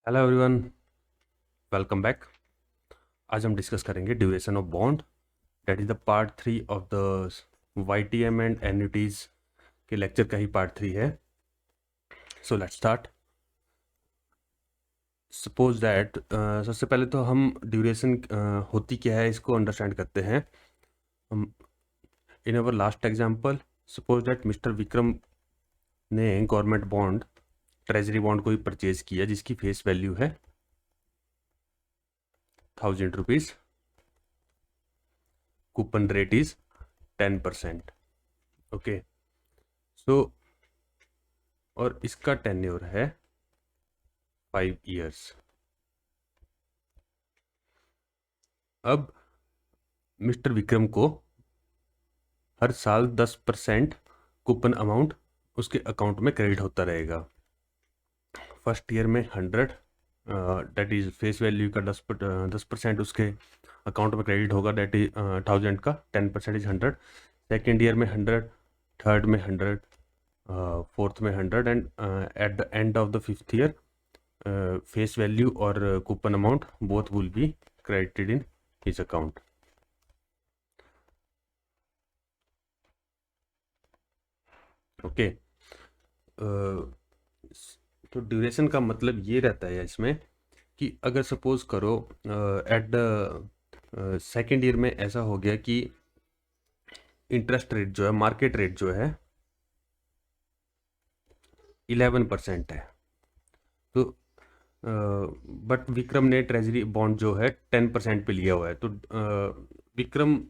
Hello everyone, welcome back. आज हम discuss करेंगे duration of bond. That is the part 3 of the YTM and annuities के lecture का ही पार्ट 3 है। So let's start. Suppose that सबसे पहले तो हम ड्यूरेशन होती क्या है इसको अंडरस्टैंड करते हैं। हम in our last example, suppose that mister Vikram ने गवर्नमेंट बॉन्ड, ट्रेजरी बॉन्ड को ही परचेज किया जिसकी फेस वैल्यू है 1000 rupees. Coupon rate is 10%। Okay, so और इसका टेन्योर है 5 ईयर्स। अब मिस्टर विक्रम को हर साल 10% कूपन अमाउंट उसके अकाउंट में क्रेडिट होता रहेगा। फर्स्ट ईयर में 100, डेट इज फेस वैल्यू का 10% उसके अकाउंट में क्रेडिट होगा, डेट इज 1000 का 10% इज 100। सेकेंड ईयर में 100, थर्ड में 100, फोर्थ में 100 and at the end of the fifth year face value और coupon amount both will be credited in his account. Okay, तो ड्यूरेशन का मतलब ये रहता है इसमें कि अगर सपोज करो एट द सेकेंड ईयर में ऐसा हो गया कि इंटरेस्ट रेट जो है, मार्केट रेट जो है 11% है, तो बट विक्रम ने ट्रेजरी बॉन्ड जो है 10% पे लिया हुआ है, तो विक्रम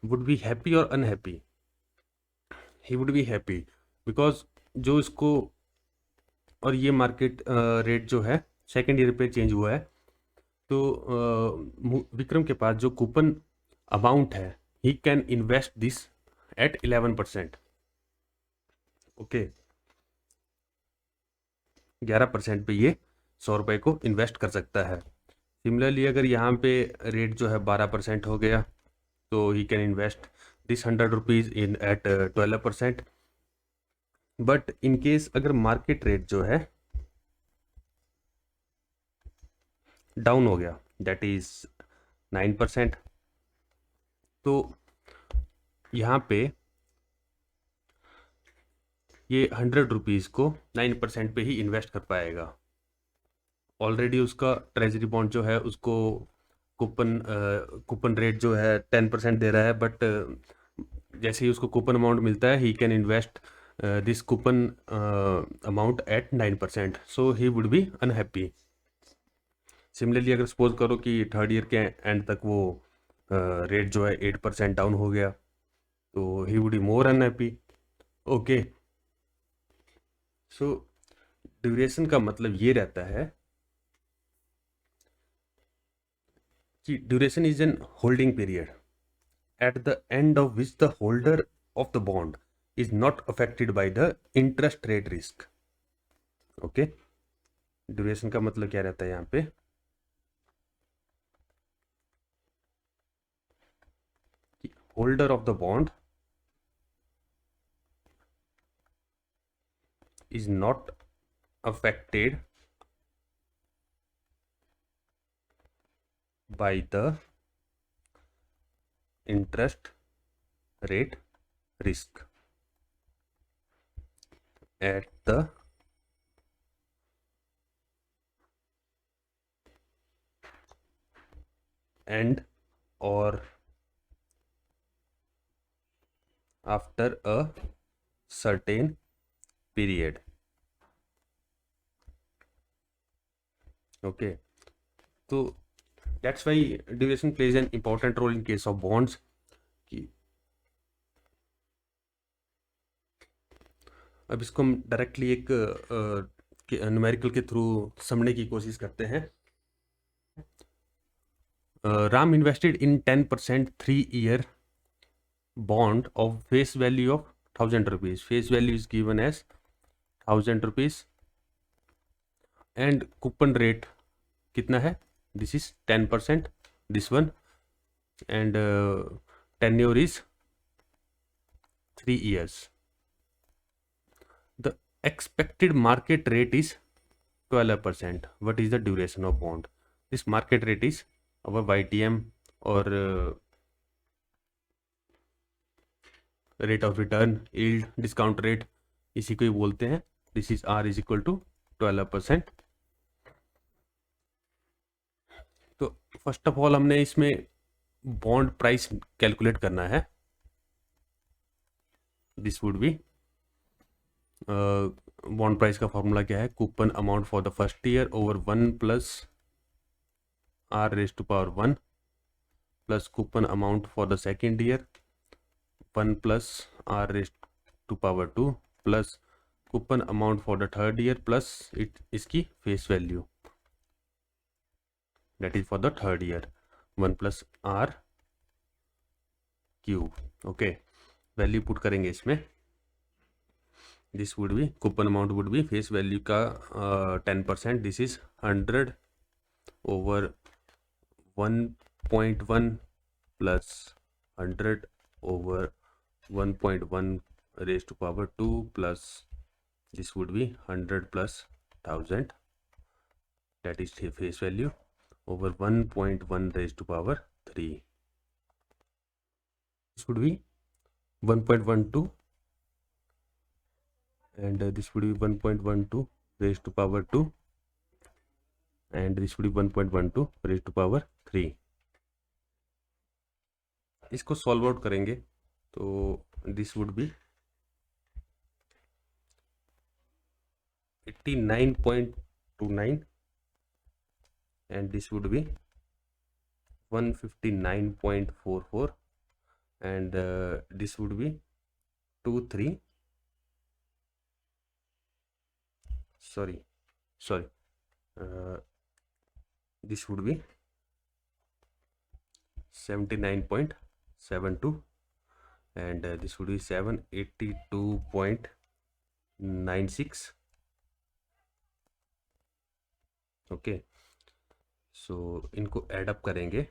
वुड बी हैप्पी और unhappy? He would be happy because जो इसको, और ये मार्केट रेट जो है सेकेंड ईयर पे चेंज हुआ है, तो विक्रम के पास जो कूपन अमाउंट है ही can invest this eight 11%। Okay, 11% पे ये 100 रुपये को इन्वेस्ट कर सकता है। सिमिलरली अगर यहाँ पे रेट जो है 12% हो गया तो he can invest this 100 rupees in at 12%। But in case अगर मार्केट रेट जो है डाउन हो गया, दैट इज 9%, तो यहाँ पे ये 100 रुपीज़ को 9% पे ही इन्वेस्ट कर पाएगा। ऑलरेडी उसका ट्रेजरी बॉन्ड जो है उसको कूपन रेट जो है 10% दे रहा है, बट जैसे ही उसको कूपन अमाउंट मिलता है ही can invest this coupon amount at 9%, so he would be unhappy. Similarly अगर सपोज करो कि थर्ड ईयर के एंड तक वो रेट जो है 8% डाउन हो गया, तो he would be more unhappy. Okay, so duration का मतलब ये रहता है कि duration is an holding period at the end of which the holder of the bond is not affected by the interest rate risk. Okay, duration का मतलब क्या रहता है यहाँ पे कि holder of the bond is not affected by the interest rate risk at the end or after a certain period. Okay, तो that's why duration plays an important role in case of bonds. कि अब इसको हम directly एक numerical के through समझने की कोशिश करते हैं। Ram invested in 10% 3-year bond of face value of 1000 rupees. Face value is given as 1000 rupees and coupon rate कितना है? This is 10%, this one, and tenure is 3 years. The expected market rate is 12%. What is the duration of bond? This market rate is our YTM और rate of return, yield, discount rate, इसी को ही बोलते हैं. This is R is equal to 12%. तो first of all हमने इसमें bond price calculate करना है. This would be bond price का फॉर्मूला क्या है? Coupon amount for the first year over 1 plus R raised to power 1 plus coupon amount for the second year 1 plus R raised to power 2 plus coupon amount for the third year plus इसकी face value, that is for the third year 1 plus R cube. Okay, value put करेंगे इसमें. This would B coupon amount would be face value का 10%. This is 100 over 1.1 plus 100 over 1.1 raised to power 2 plus this would be 100 plus 1000, that is face value over 1.1 raised to power 3. This would be 1.12 and this would be 1.12 raised to power 2 and this would be 1.12 raised to power 3. इसको solve out करेंगे तो this would B 89.29 and this would be 159.44 and this would be 23 sorry this would be 79.72 and this would be 782.96. Okay, so इनको add up करेंगे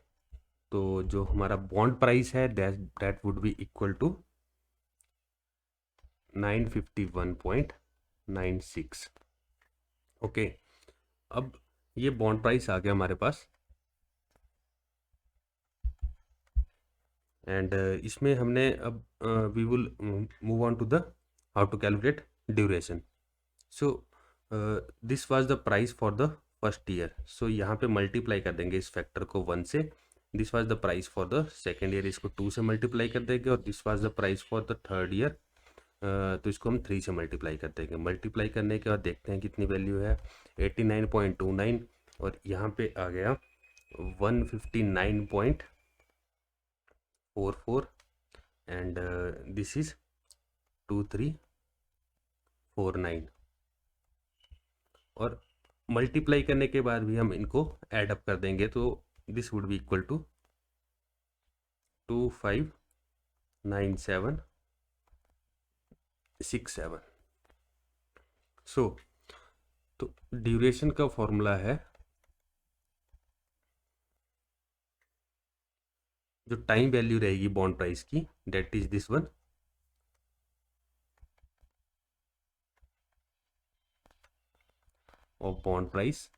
तो जो हमारा bond price है that would be equal to 951.96. Okay, अब ये bond price आ गया हमारे पास एंड इसमें हमने अब we will move on to the how to calculate duration. So this was the price for the first year. So यहाँ पे मल्टीप्लाई कर देंगे इस फैक्टर को 1 से. This was the price for the second year, इसको 2 से मल्टीप्लाई कर देंगे और this was the price for the third year, तो इसको हम 3 से मल्टीप्लाई कर देंगे. मल्टीप्लाई करने के बाद देखते हैं कितनी वैल्यू है. 89.29 और यहाँ पे आ गया 159.44 एंड दिस इज 2349 और मल्टीप्लाई करने के बाद भी हम इनको ऐड अप कर देंगे तो this would be equal to 259767. So तो ड्यूरेशन का फॉर्मूला है, जो टाइम वैल्यू रहेगी बॉन्ड प्राइस की that is this one of bond price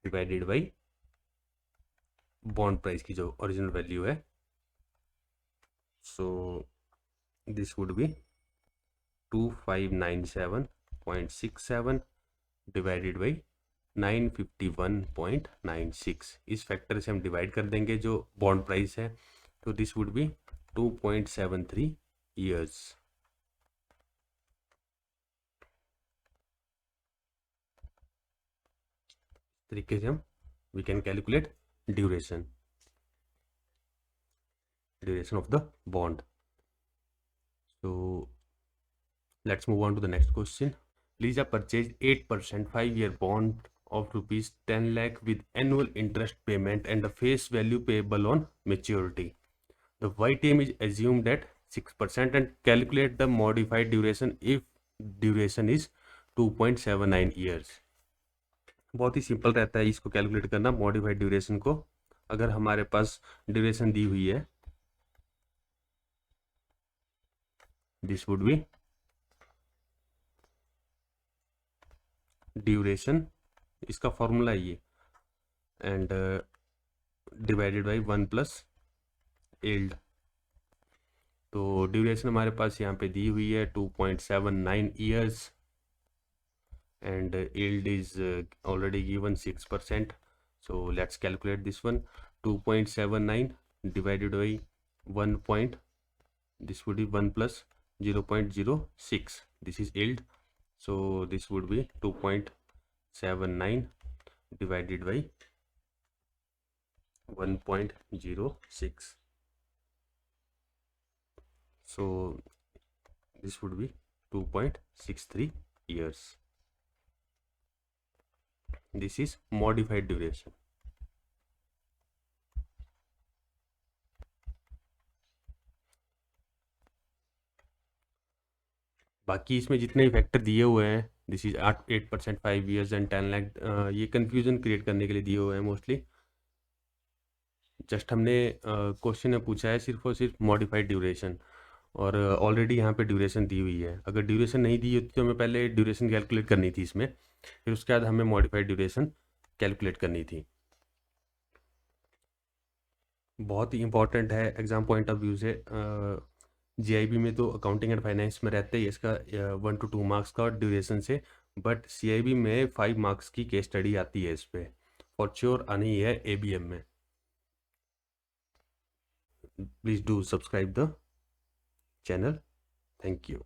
divided by bond price की जो ओरिजिनल वैल्यू है. So this would be 2597.67 divided by 951.96. इस फैक्टर से हम डिवाइड कर देंगे जो बॉन्ड प्राइस है तो दिस वुड बी 2.73 ईयर्स. तरीके से हम we can calculate duration of the bond. So let's move on to the next question. Lisa purchased 8% 5-year bond of rupees 10 lakh with annual interest payment and a face value payable on maturity. The YTM is assumed at 6% and calculate the modified duration if duration is 2.79 years. बहुत ही simple रहता है इसको calculate करना. Modified duration को अगर हमारे पास duration दी हुई है दिस वुड बी ड्यूरेशन, इसका फॉर्मूला है ये, and divided by 1 plus yield. तो ड्यूरेशन हमारे पास यहाँ पे दी हुई है 2.79 years, and yield is already given 6%. So let's calculate this one. 2.79 divided by 1 point, this would be 1 plus 0.06, this is yield. So this would be 2.79 divided by 1.06. So this would be 2.63 years. This is modified duration. बाकी इसमें जितने भी factor दिए हुए हैं, this is 8%, 5 years and 10 lakh, ये confusion create करने के लिए दिए हुए हैं मोस्टली। जस्ट हमने क्वेश्चन में पूछा है सिर्फ और सिर्फ मॉडिफाइड ड्यूरेशन, और ऑलरेडी यहाँ पे ड्यूरेशन दी हुई है। अगर ड्यूरेशन नहीं दी होती तो हमें पहले ड्यूरेशन कैलकुलेट करनी थी इसमें, फिर उसके बाद हमें मॉडिफाइड ड्यूरेशन कैलकुलेट करनी थी। बहुत ही इंपॉर्टेंट है एग्जाम पॉइंट ऑफ व्यू से। जीआईबी में तो अकाउंटिंग एंड फाइनेंस में रहते ही इसका 1 to 2 मार्क्स का ड्यूरेशन से, बट सीआईबी में 5 मार्क्स की केस स्टडी आती है इस पर, फॉर श्योर आनी है एबीएम में। Please do subscribe the channel. Thank you.